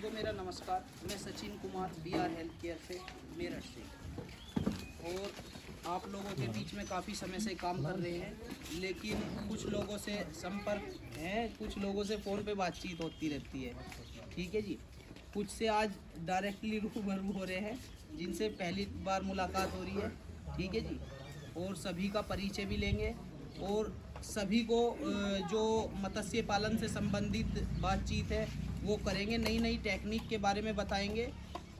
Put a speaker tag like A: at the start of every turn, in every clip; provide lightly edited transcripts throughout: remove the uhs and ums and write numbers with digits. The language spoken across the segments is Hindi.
A: को मेरा नमस्कार। मैं Sachin Kumar BR health care से मेरठ से, और आप लोगों के बीच में काफ़ी समय से काम कर रहे हैं, लेकिन कुछ लोगों से संपर्क है, कुछ लोगों से फ़ोन पे बातचीत होती रहती है। ठीक है जी। कुछ से आज डायरेक्टली रूबरू हो रहे हैं, जिनसे पहली बार मुलाकात हो रही है। ठीक है जी। और सभी का परिचय भी लेंगे और सभी को जो मत्स्य पालन से संबंधित बातचीत है वो करेंगे। नई नई टेक्निक के बारे में बताएंगे।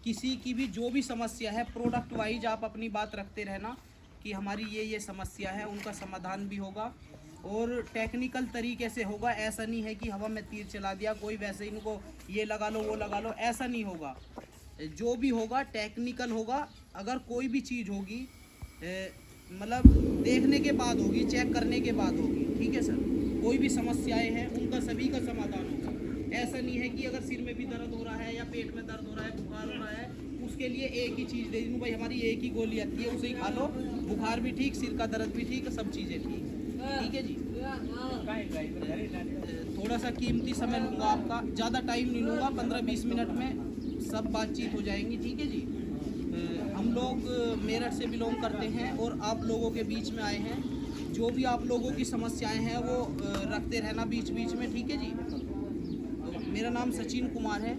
A: किसी की भी जो भी समस्या है, प्रोडक्ट वाइज आप अपनी बात रखते रहना कि हमारी ये समस्या है, उनका समाधान भी होगा और टेक्निकल तरीके से होगा। ऐसा नहीं है कि हवा में तीर चला दिया, कोई वैसे इनको ये लगा लो वो लगा लो, ऐसा नहीं होगा। जो भी होगा टेक्निकल होगा। अगर कोई भी चीज़ होगी मतलब देखने के बाद होगी, चेक करने के बाद होगी। ठीक है सर। कोई भी समस्याएं हैं उनका सभी का समाधान होगा। ऐसा नहीं है कि अगर सिर में भी दर्द हो रहा है या पेट में दर्द हो रहा है, बुखार हो रहा है, उसके लिए एक ही चीज़ दे दूँ भाई, हमारी एक ही गोली आती है, उसे ही खा लो, बुखार भी ठीक, सिर का दर्द भी ठीक, सब चीज़ें ठीक। ठीक है जी। थोड़ा सा कीमती समय लूँगा आपका, ज़्यादा टाइम नहीं लूँगा, 15-20 मिनट में सब बातचीत हो जाएंगी। ठीक है जी। हम लोग मेरठ से बिलोंग करते हैं और आप लोगों के बीच में आए हैं। जो भी आप लोगों की समस्याएं हैं वो रखते रहना बीच बीच में। ठीक है जी। तो मेरा नाम सचिन कुमार है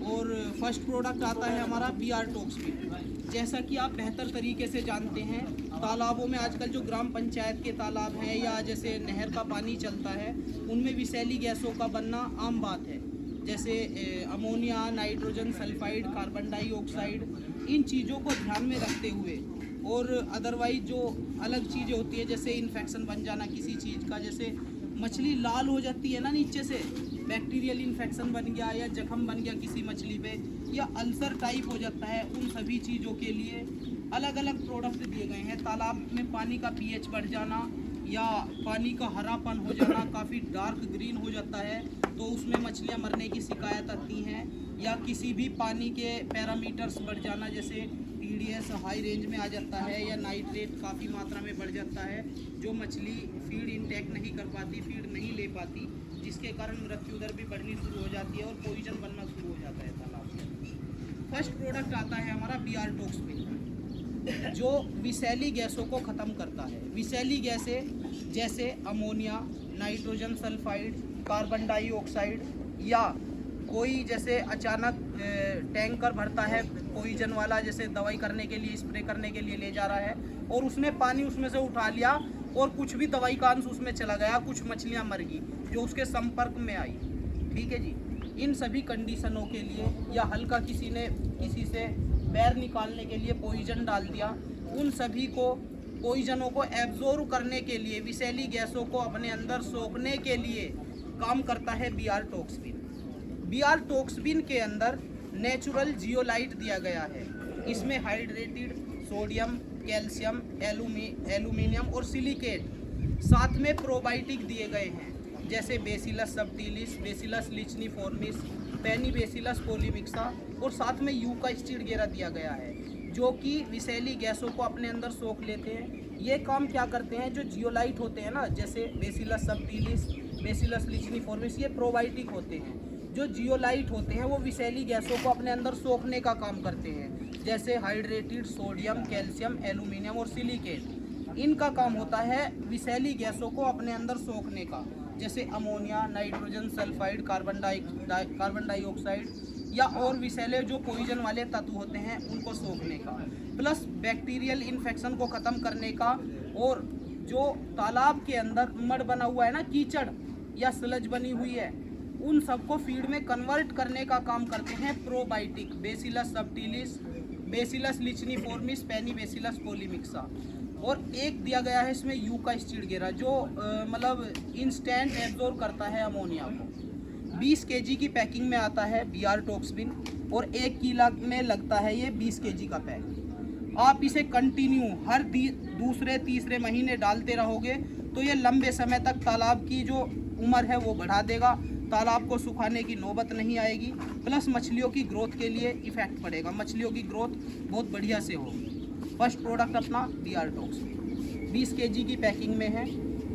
A: और फर्स्ट प्रोडक्ट आता है हमारा BR टॉक्सविन। जैसा कि आप बेहतर तरीके से जानते हैं, तालाबों में आजकल जो ग्राम पंचायत के तालाब हैं या जैसे नहर का पानी चलता है, उनमें विषैली गैसों का बनना आम बात है। जैसे ammonia, nitrogen sulphide, carbon dioxide, इन चीज़ों को ध्यान में रखते हुए और अदरवाइज जो अलग चीज़ें होती है, जैसे इन्फेक्शन बन जाना किसी चीज़ का, जैसे मछली लाल हो जाती है ना नीचे से, बैक्टीरियल इन्फेक्शन बन गया या जख्म बन गया किसी मछली पे, या अल्सर टाइप हो जाता है, उन सभी चीज़ों के लिए अलग अलग प्रोडक्ट दिए गए हैं। तालाब में पानी का pH बढ़ जाना या पानी का हरापन हो जाना, काफ़ी डार्क ग्रीन हो जाता है, तो उसमें मछलियां मरने की शिकायत आती हैं। या किसी भी पानी के पैरामीटर्स बढ़ जाना, जैसे TDS हाई रेंज में आ जाता है या नाइट्रेट काफ़ी मात्रा में बढ़ जाता है, जो मछली फीड इंटेक नहीं कर पाती, फीड नहीं ले पाती, जिसके कारण मृत्यु दर भी बढ़नी शुरू हो जाती है और पॉइजन बनना शुरू हो जाता है तालाब में। फर्स्ट प्रोडक्ट आता है हमारा BR टॉक्सविन, जो विषैली गैसों को ख़त्म करता है। विषैली गैसें जैसे ammonia, nitrogen sulphide, carbon dioxide, या कोई जैसे अचानक टैंकर भरता है पॉइजन वाला, जैसे दवाई करने के लिए, स्प्रे करने के लिए ले जा रहा है, और उसने पानी उसमें से उठा लिया और कुछ भी दवाई का अंश उसमें चला गया, कुछ मछलियां मर गई जो उसके संपर्क में आई। ठीक है जी। इन सभी कंडीशनों के लिए, या हल्का किसी ने किसी से पैर निकालने के लिए पॉइजन डाल दिया, उन सभी को पॉइजनों को एब्जॉर्ब करने के लिए, विषैली गैसों को अपने अंदर सोखने के लिए काम करता है BR टॉक्सविन। BR टॉक्सविन के अंदर नेचुरल जियोलाइट दिया गया है। इसमें हाइड्रेटेड सोडियम, कैल्शियम, एल्यूमिनियम और सिलिकेट, साथ में प्रोबायोटिक दिए गए हैं, जैसे बेसिलस सबटिलिस, बेसिलस लिचनीफॉर्मिस, पेनिबेसिलस पोलीमिक्सा, और साथ में यूकास्टिडगेरा दिया गया है, जो कि विषैली गैसों को अपने अंदर सोख लेते हैं। ये काम क्या करते हैं, जो जियोलाइट होते हैं ना, जैसे बेसिलस सबटिलिस, बेसिलस लिचनीफॉर्मिस, ये प्रोबायोटिक होते हैं। जो जियोलाइट होते हैं वो विषैली गैसों को अपने अंदर सोखने का काम करते हैं, जैसे हाइड्रेटेड सोडियम, कैल्शियम, एल्यूमिनियम और सिलिकेट। इनका काम होता है विषैली गैसों को अपने अंदर सोखने का, जैसे ammonia, nitrogen sulphide, carbon dioxide, या और विषैले जो पॉइजन वाले तत्व होते हैं उनको सोखने का, प्लस बैक्टीरियल इन्फेक्शन को ख़त्म करने का। और जो तालाब के अंदर मड बना हुआ है ना, कीचड़ या स्लज बनी हुई है, उन सबको फीड में कन्वर्ट करने का काम करते हैं प्रोबायोटिक, बेसिलस सबटिलिस, बेसिलस लिचनीफॉर्मिस, पेनिबेसिलस पोलीमिक्सा। और एक दिया गया है इसमें यूकास्टिडगेरा, जो मतलब इंस्टेंट एब्जॉर्ब करता है अमोनिया को। 20 kg की पैकिंग में आता है BR टॉक्सविन, और 1 किलो में लगता है ये 20 kg का पैक। आप इसे कंटिन्यू हर दूसरे तीसरे महीने डालते रहोगे तो ये लंबे समय तक तालाब की जो उम्र है वो बढ़ा देगा, तालाब को सुखाने की नौबत नहीं आएगी, प्लस मछलियों की ग्रोथ के लिए इफेक्ट पड़ेगा, मछलियों की ग्रोथ बहुत बढ़िया से होगी। फर्स्ट प्रोडक्ट अपना BR टॉक्सविन 20 kg की पैकिंग में है।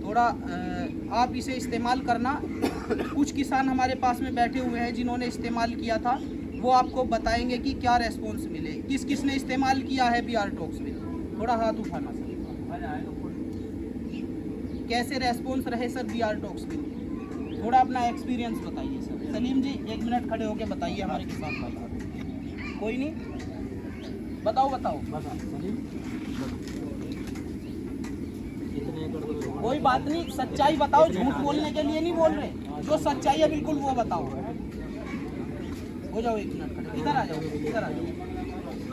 A: थोड़ा आप इसे इस्तेमाल करना। कुछ किसान हमारे पास में बैठे हुए हैं जिन्होंने इस्तेमाल किया था, वो आपको बताएंगे कि क्या रेस्पॉन्स मिले, किस किस ने इस्तेमाल किया है BR टॉक्स में। थोड़ा हाथ उठाना सर, कैसे रेस्पॉन्स रहे सर BR टॉक्स में, थोड़ा अपना एक्सपीरियंस बताइए सर। सलीम जी 1 मिनट खड़े होकर बताइए हमारे किसान भाई। कोई नहीं, बताओ। कोई बात नहीं, सच्चाई बताओ, झूठ बोलने के लिए नहीं बोल रहे, जो सच्चाई है बिल्कुल वो बताओ। हो जाओ 1 मिनट खड़े, इधर आ जाओ।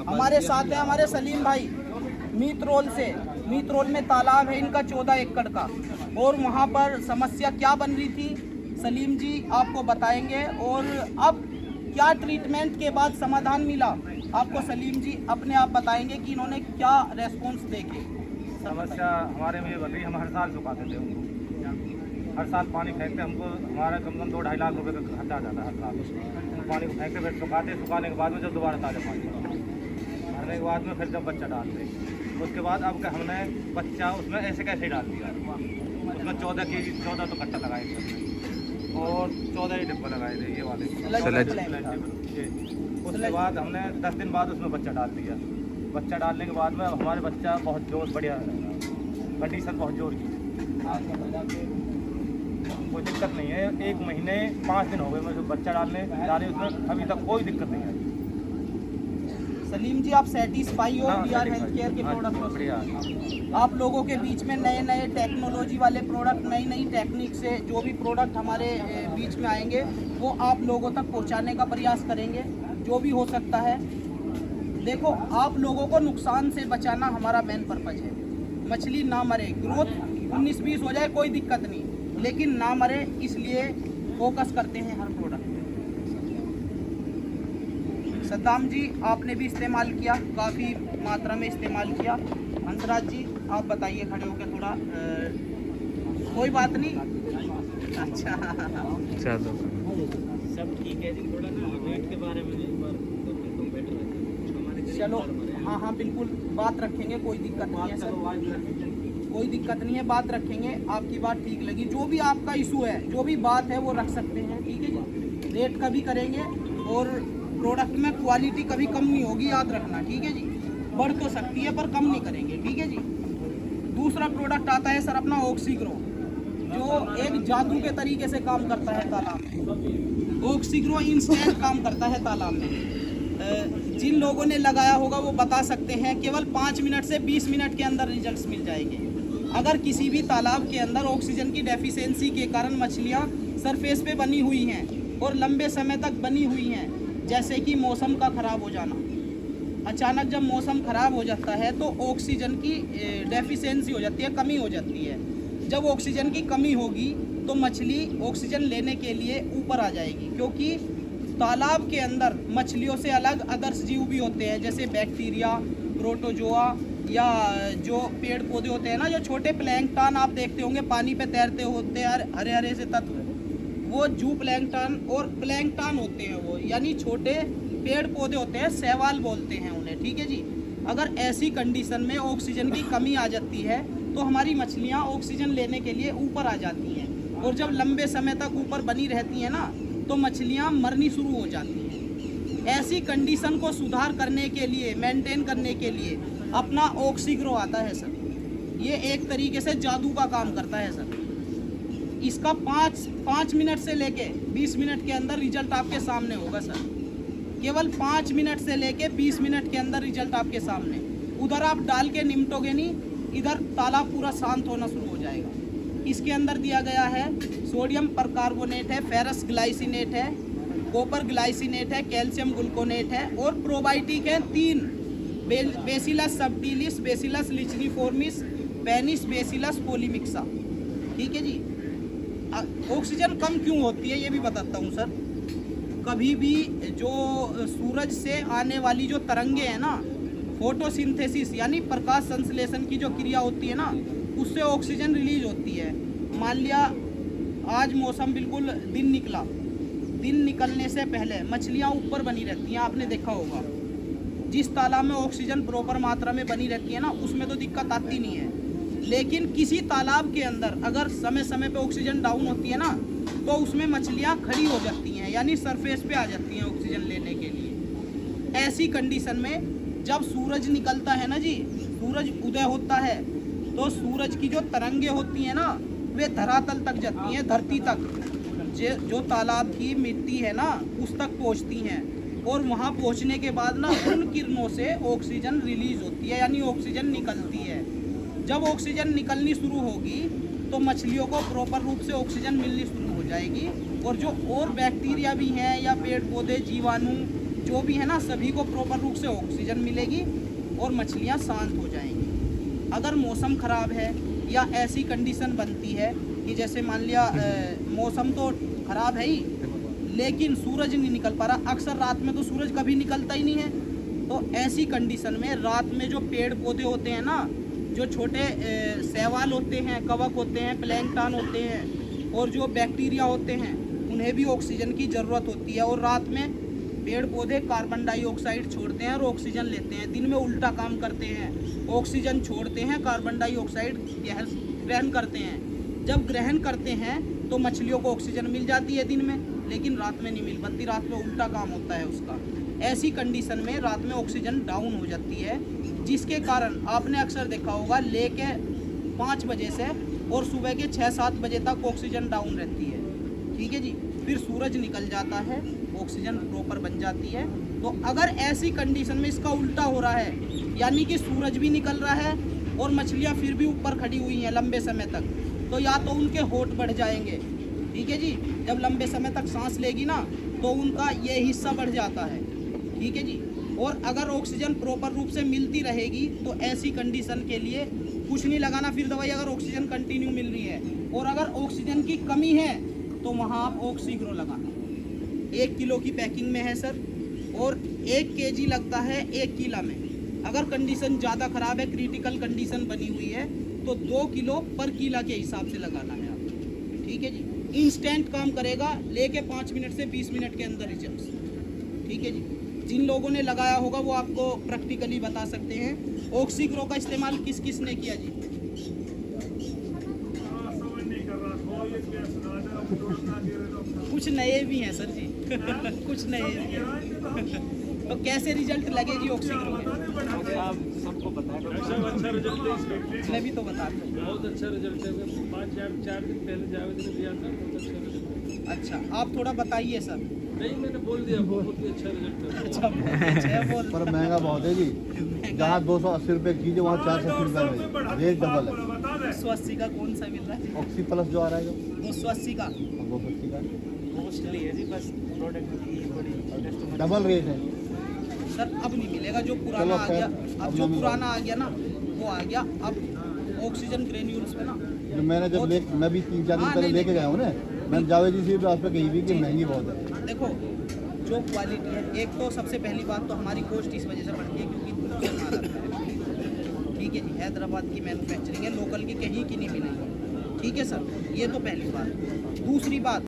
A: हमारे साथ है हमारे सलीम भाई मीतरोल में तालाब है इनका 14 एकड़ का, और वहाँ पर समस्या क्या बन रही थी सलीम जी आपको बताएंगे, और अब क्या ट्रीटमेंट के बाद समाधान मिला आपको सलीम जी अपने आप बताएंगे कि इन्होंने क्या रेस्पॉन्स देखे।
B: समस्या हमारे में ये बन रही, हम हर साल सुखाते थे उनको, हर साल पानी फेंकते, हमको हमारा कम से कम 2-2.5 लाख रुपए का खर्चा आ जाता है हर साल। पानी को फेंकते फिर सुखाने के बाद में जब दोबारा ताज़ा पानी भरने के बाद में फिर जब बच्चा डालते, उसके बाद अब हमने बच्चा उसमें ऐसे कैसे डाल दिया, उसमें 14 केजी 14 तो कट्टा लगाए थे और 14 ही डिब्बा लगाए थे ये वाले। उसके बाद हमने 10 दिन बाद उसमें बच्चा डाल दिया। बच्चा डालने के बाद में हमारे बच्चा बहुत जोर बढ़िया कंडीशन बहुत जोर की, कोई दिक्कत नहीं है। 1 महीने 5 दिन हो गए मुझे बच्चा डाले उसमें अभी तक कोई दिक्कत नहीं है।
A: सलीम जी आप सेटिस्फाई हो BR हेल्थ केयर के प्रोडक्ट से? आप लोगों के बीच में नए टेक्नोलॉजी वाले प्रोडक्ट, नई टेक्निक से जो भी प्रोडक्ट हमारे बीच में आएंगे वो आप लोगों तक पहुंचाने का प्रयास करेंगे जो भी हो सकता है। देखो आप लोगों को नुकसान से बचाना हमारा मेन पर्पज है। मछली ना मरे, ग्रोथ 19-20 हो जाए कोई दिक्कत नहीं, लेकिन ना मरे इसलिए फोकस करते हैं हर प्रोडक्ट। सद्दाम जी आपने भी इस्तेमाल किया, काफ़ी मात्रा में इस्तेमाल किया। हंसराज जी आप बताइए खड़े होकर थोड़ा। कोई बात नहीं, अच्छा
C: चलो
D: सब ठीक है जी। थोड़ा ना वेट के बारे में एक बार तो बेटर है
A: चलो। हाँ बिल्कुल बात रखेंगे, कोई दिक्कत नहीं है सर, कोई दिक्कत नहीं है, बात रखेंगे। आपकी बात ठीक लगी, जो भी आपका इशू है जो भी बात है वो रख सकते हैं, ठीक है जी। रेट का भी करेंगे और प्रोडक्ट में क्वालिटी कभी कम नहीं होगी, याद रखना, ठीक है जी। बढ़ तो सकती है पर कम नहीं करेंगे, ठीक है जी। दूसरा प्रोडक्ट आता है सर अपना ऑक्सीग्रो, जो एक जादू के तरीके से काम करता है तालाब में। ऑक्सीग्रो इंस्टेंट काम करता है तालाब में। जिन लोगों ने लगाया होगा वो बता सकते हैं, केवल 5 मिनट से 20 मिनट के अंदर रिजल्ट्स मिल जाएंगे। अगर किसी भी तालाब के अंदर ऑक्सीजन की डेफिशिएंसी के कारण मछलियाँ सरफेस पे बनी हुई हैं और लंबे समय तक बनी हुई हैं, जैसे कि मौसम का ख़राब हो जाना, अचानक जब मौसम ख़राब हो जाता है तो ऑक्सीजन की डेफिशिएंसी हो जाती है, कमी हो जाती है। जब ऑक्सीजन की कमी होगी तो मछली ऑक्सीजन लेने के लिए ऊपर आ जाएगी, क्योंकि तालाब के अंदर मछलियों से अलग अदर्स जीव भी होते हैं, जैसे बैक्टीरिया, प्रोटोजोआ, या जो पेड़ पौधे होते हैं ना, जो छोटे प्लैंकटन आप देखते होंगे पानी पे तैरते होते हैं, हरे हरे से तत्व, वो जू प्लैंकटन और प्लैंकटन होते हैं, वो यानी छोटे पेड़ पौधे होते हैं, शैवाल बोलते हैं उन्हें, ठीक है जी। अगर ऐसी कंडीशन में ऑक्सीजन की कमी आ जाती है तो हमारी मछलियाँ ऑक्सीजन लेने के लिए ऊपर आ जाती हैं, और जब लंबे समय तक ऊपर बनी रहती हैं ना तो मछलियाँ मरनी शुरू हो जाती हैं। ऐसी कंडीशन को सुधार करने के लिए, मेंटेन करने के लिए अपना ऑक्सीग्रो आता है सर। ये एक तरीके से जादू का काम करता है सर। इसका 5 मिनट से लेके 20 मिनट के अंदर रिजल्ट आपके सामने होगा सर। केवल 5 मिनट से लेके 20 मिनट के अंदर रिजल्ट आपके सामने। उधर आप डाल के निमटोगे नहीं, इधर तालाब पूरा शांत होना शुरू हो जाएगा। इसके अंदर दिया गया है सोडियम परकार्बोनेट है, फेरस ग्लाइसिनेट है, कॉपर ग्लाइसिनेट है, कैल्शियम ग्लूकोनेट है और प्रोबायोटिक है 3, bacillus subtilis, bacillus licheniformis, paenibacillus polymyxa, ठीक है जी। ऑक्सीजन कम क्यों होती है ये भी बताता हूँ सर। कभी भी जो सूरज से आने वाली जो तरंगे हैं ना, फोटोसिंथेसिस यानी प्रकाश संश्लेषण की जो क्रिया होती है ना, उससे ऑक्सीजन रिलीज होती है। मान लिया आज मौसम बिल्कुल दिन निकला, दिन निकलने से पहले मछलियाँ ऊपर बनी रहती हैं, आपने देखा होगा। जिस तालाब में ऑक्सीजन प्रॉपर मात्रा में बनी रहती है ना, उसमें तो दिक्कत आती नहीं है। लेकिन किसी तालाब के अंदर अगर समय समय पे ऑक्सीजन डाउन होती है ना, तो उसमें मछलियाँ खड़ी हो जाती हैं, यानी सरफेस पे आ जाती हैं ऑक्सीजन लेने के लिए। ऐसी कंडीशन में जब सूरज निकलता है ना जी, सूरज उदय होता है, तो सूरज की जो तरंगे होती हैं ना, वे धरातल तक जाती हैं, धरती तक, जो तालाब की मिट्टी है ना उस तक पहुंचती हैं, और वहां पहुंचने के बाद ना उन किरणों से ऑक्सीजन रिलीज होती है, यानी ऑक्सीजन निकलती है। जब ऑक्सीजन निकलनी शुरू होगी तो मछलियों को प्रॉपर रूप से ऑक्सीजन मिलनी शुरू हो जाएगी, और जो और बैक्टीरिया भी हैं या पेड़ पौधे जीवाणु जो भी है ना, सभी को प्रॉपर रूप से ऑक्सीजन मिलेगी और मछलियाँ शांत हो जाएंगी। अगर मौसम ख़राब है या ऐसी कंडीशन बनती है कि जैसे मान लिया मौसम तो ख़राब है ही, लेकिन सूरज नहीं निकल पा रहा, अक्सर रात में तो सूरज कभी निकलता ही नहीं है, तो ऐसी कंडीशन में रात में जो पेड़ पौधे होते हैं ना, जो छोटे शैवाल होते हैं, कवक होते हैं, प्लैंकटन होते हैं, और जो बैक्टीरिया होते हैं, उन्हें भी ऑक्सीजन की ज़रूरत होती है। और रात में पेड़ पौधे कार्बन डाइऑक्साइड छोड़ते हैं और ऑक्सीजन लेते हैं, दिन में उल्टा काम करते हैं, ऑक्सीजन छोड़ते हैं, कार्बन डाइऑक्साइड ग्रहण करते हैं। जब ग्रहण करते हैं तो मछलियों को ऑक्सीजन मिल जाती है दिन में, लेकिन रात में नहीं मिल पाती, रात में उल्टा काम होता है उसका। ऐसी कंडीशन में रात में ऑक्सीजन डाउन हो जाती है, जिसके कारण आपने अक्सर देखा होगा लेके 5 बजे से और सुबह के 6-7 बजे तक ऑक्सीजन डाउन रहती है। ठीक है जी, फिर सूरज निकल जाता है, ऑक्सीजन प्रॉपर बन जाती है। तो अगर ऐसी कंडीशन में इसका उल्टा हो रहा है, यानी कि सूरज भी निकल रहा है और मछलियाँ फिर भी ऊपर खड़ी हुई हैं लंबे समय तक, तो या तो उनके होठ बढ़ जाएंगे, ठीक है जी, जब लंबे समय तक सांस लेगी ना तो उनका ये हिस्सा बढ़ जाता है, ठीक है जी। और अगर ऑक्सीजन प्रॉपर रूप से मिलती रहेगी तो ऐसी कंडीशन के लिए कुछ नहीं लगाना फिर दवाई, अगर ऑक्सीजन कंटिन्यू मिल रही है। और अगर ऑक्सीजन की कमी है तो वहाँ आप ऑक्सीग्रो लगाना। 1 किलो की पैकिंग में है सर, और 1 kg लगता है 1 किला में। अगर कंडीशन ज़्यादा ख़राब है, क्रिटिकल कंडीशन बनी हुई है, तो 2 किलो पर किला के हिसाब से लगाना है आप, ठीक है जी। इंस्टेंट काम करेगा, लेके 5 मिनट से 20 मिनट के अंदर रिजल्ट, ठीक है जी। जिन लोगों ने लगाया होगा वो आपको प्रैक्टिकली बता सकते हैं। ऑक्सीग्रो का इस्तेमाल किस किस ने किया जी? कुछ नए भी हैं सर जी कुछ नए भी हैं तो कैसे रिजल्ट लगे जी ऑक्सीग्रो के?
D: सबको पता है,
C: अच्छा रिजल्ट है इसका।
A: मैं भी तो बता दूं।
C: बहुत अच्छा रिजल्ट है। 5-4 दिन पहले जावेद ने दिया था, बहुत अच्छा रिजल्ट।
A: अच्छा, आप थोड़ा बताइए सर।
C: नहीं, मैंने बोल दिया, बहुत ही अच्छा रिजल्ट है।
A: अच्छा, बहुत अच्छा है, बोल।
E: पर महंगा बहुत है जी, जहाँ 280 रुपये की चीज़ है वहाँ 480 रुपये में, रेट डबल है।
A: 280 का कौन सा मिल रहा है?
E: ऑक्सी प्लस जो आ रहा है जो
A: 280 का
E: 280 का
D: कॉस्टली है जी, बस प्रोडक्ट की बड़ी
E: डबल रेट है।
A: सर अब नहीं मिलेगा, जो पुराना
E: चलो
A: आ गया,
E: खैर,
A: अब
E: अब
A: जो
E: ना
A: पुराना आ गया ना वो आ गया। अब ऑक्सीजन ग्रेन्यूल्स में ना
E: जो मैंने जब मैं भी 3-4 दिन
A: हाँ,
E: पहले
A: नहीं,
E: लेके गया हूँ ना, मैंने जावेद जी से भी आप पे कही भी कि
A: जी।
E: महंगी बहुत है।
A: देखो जो क्वालिटी है, एक तो सबसे पहली बात तो हमारी कॉस्ट इस वजह से बढ़ती है क्योंकि दूर से माल आता है, ठीक है जी। हैदराबाद की मैन्युफैक्चरिंग है, लोकल की कहीं की नहीं मिलेगी, ठीक है सर, ये तो पहली बात। दूसरी बात,